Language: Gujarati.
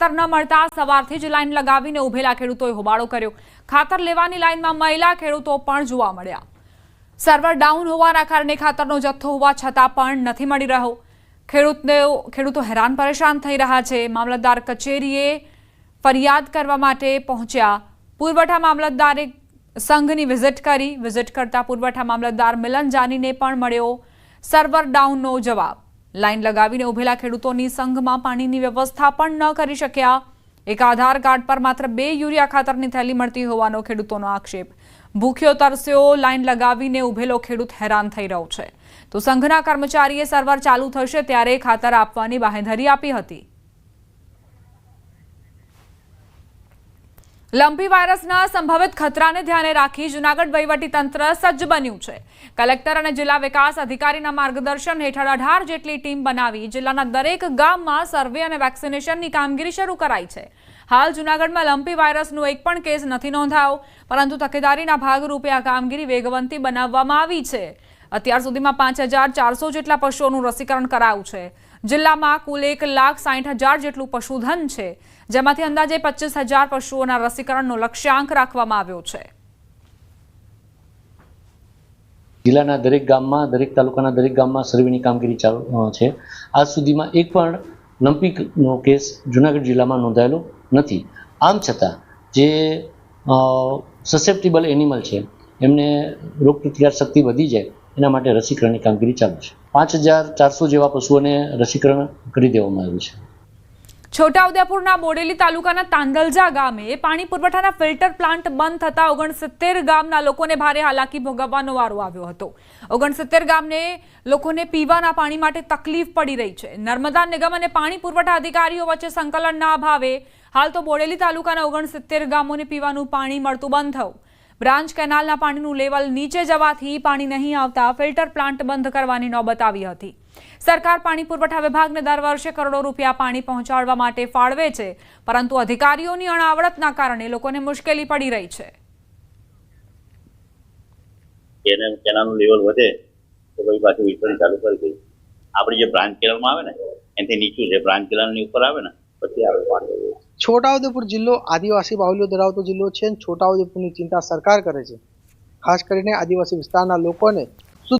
ખાતર ન મળતા સવારથી જ લાઈન લગાવીને ઉભેલા ખેડૂતોએ હોબાળો કર્યો। ખાતર લેવાની લાઈનમાં મહિલા ખેડૂતો પણ જોવા મળ્યા। સર્વર ડાઉન હોવાના કારણે ખાતરનો જથ્થો હોવા છતાં પણ નથી મળી રહ્યો। ખેડૂતો હેરાન પરેશાન થઈ રહ્યા છે। મામલતદાર કચેરીએ ફરિયાદ કરવા માટે પહોંચ્યા। પુરવઠા મામલતદારે સંઘની વિઝિટ કરતા પુરવઠા મામલતદાર મિલન જાનીને પણ મળ્યો સર્વર ડાઉનનો જવાબ। લાઈન લગાવીને ઉભેલા ખેડૂતોની સંઘમાં પાણીની વ્યવસ્થા પણ ન કરી શક્યા। એક આધાર કાર્ડ પર માત્ર 2 યુરિયા ખાતરની થેલી મળતી હોવાનો ખેડૂતોનો આક્ષેપ। ભૂખ્યો તરસ્યો લાઈન લગાવીને ઉભેલો ખેડૂત હેરાન થઈ રહ્યો છે। તો સંઘના કર્મચારીએ સર્વર ચાલુ થશે ત્યારે ખાતર આપવાની બાહેંધરી આપી હતી। લંપી વાયરસના સંભવિત ખતરાને ધ્યાને રાખી જૂનાગઢ વહીવટીતંત્ર સજ્જ બન્યું છે। કલેક્ટર અને જિલ્લા વિકાસ અધિકારીના માર્ગદર્શન હેઠળ 18 જેટલી ટીમ બનાવી જિલ્લાના દરેક ગામમાં સર્વે અને વેક્સિનેશનની કામગીરી શરૂ કરાઈ છે। હાલ જૂનાગઢમાં લંપી વાયરસનો એક પણ કેસ નથી નોંધાયો, પરંતુ તકેદારીના ભાગરૂપે આ કામગીરી વેગવંતી બનાવવામાં આવી છે। અત્યાર સુધીમાં 5400 જેટલા પશુઓનું રસીકરણ કરાયું છે। જિલ્લામાં કુલ 1,60,000 જેટલું પશુધન છે, જેમાંથી અંદાજે 25,000 પશુઓના રસીકરણનો લક્ષ્યાંક રાખવામાં આવ્યો છે। જિલ્લાના દરેક ગામમાં, દરેક તાલુકાના દરેક ગામમાં સર્વેની કામગીરી ચાલુ છે। આજ સુધીમાં એક પણ લંપીનો કેસ જૂનાગઢ જિલ્લામાં નોંધાયેલો નથી। આમ છતાં જે સસેપ્ટેબલ એનિમલ છે એમને રોગપ્રતિકાર શક્તિ વધી જાય એના માટે રસીકરણની કામગીરી ચાલુ છે। 5400 જેવા પશુઓને રસીકરણ કરી દેવામાં આવ્યું છે। છોટાઉદેપુરના બોડેલી તાલુકાના તાંદલજા ગામે પાણી પુરવઠાના ફિલ્ટર પ્લાન્ટ બંધ થતા 69 ગામના લોકોને ભારે હાલાકી ભોગવવાનો વારો આવ્યો હતો। 69 ગામને લોકોને પીવાના પાણી માટે તકલીફ પડી રહી છે। નર્મદા નિગમ અને પાણી પુરવઠા અધિકારીઓ વચ્ચે સંકલનના અભાવે હાલ તો બોડેલી તાલુકાના 69 ગામોને પીવાનું પાણી મળતું બંધ થયું। બ્રાન્ચ કેનાલના પાણીનું લેવલ નીચે જવાથી પાણી નહીં આવતા ફિલ્ટર પ્લાન્ટ બંધ કરવાની નોબત આવી હતી। સરકાર પાણી પુરવઠા વિભાગને દર વર્ષે કરોડો રૂપિયા પાણી પહોંચાડવા માટે ફાળવે છે, પરંતુ અધિકારીઓની અણાવડતના કારણે લોકોને મુશ્કેલી પડી રહી છે। કેનાલનું લેવલ વધે તો પછી પાછું વિતરણ ચાલુ કરી દઈએ। આપણી જે બ્રાન્ચ કેનાલમાં આવે ને એનાથી નીચું છે, બ્રાન્ચ કેનાલની ઉપર આવે ને પછી આવે પાણી। છોટાઉદેપુર જિલ્લો આદિવાસી બાहुल्य ધરાવતો જિલ્લો છે। છોટાઉદેપુરની ચિંતા સરકાર કરે છે। ખાસ કરીને આદિવાસી વિસ્તારના લોકોને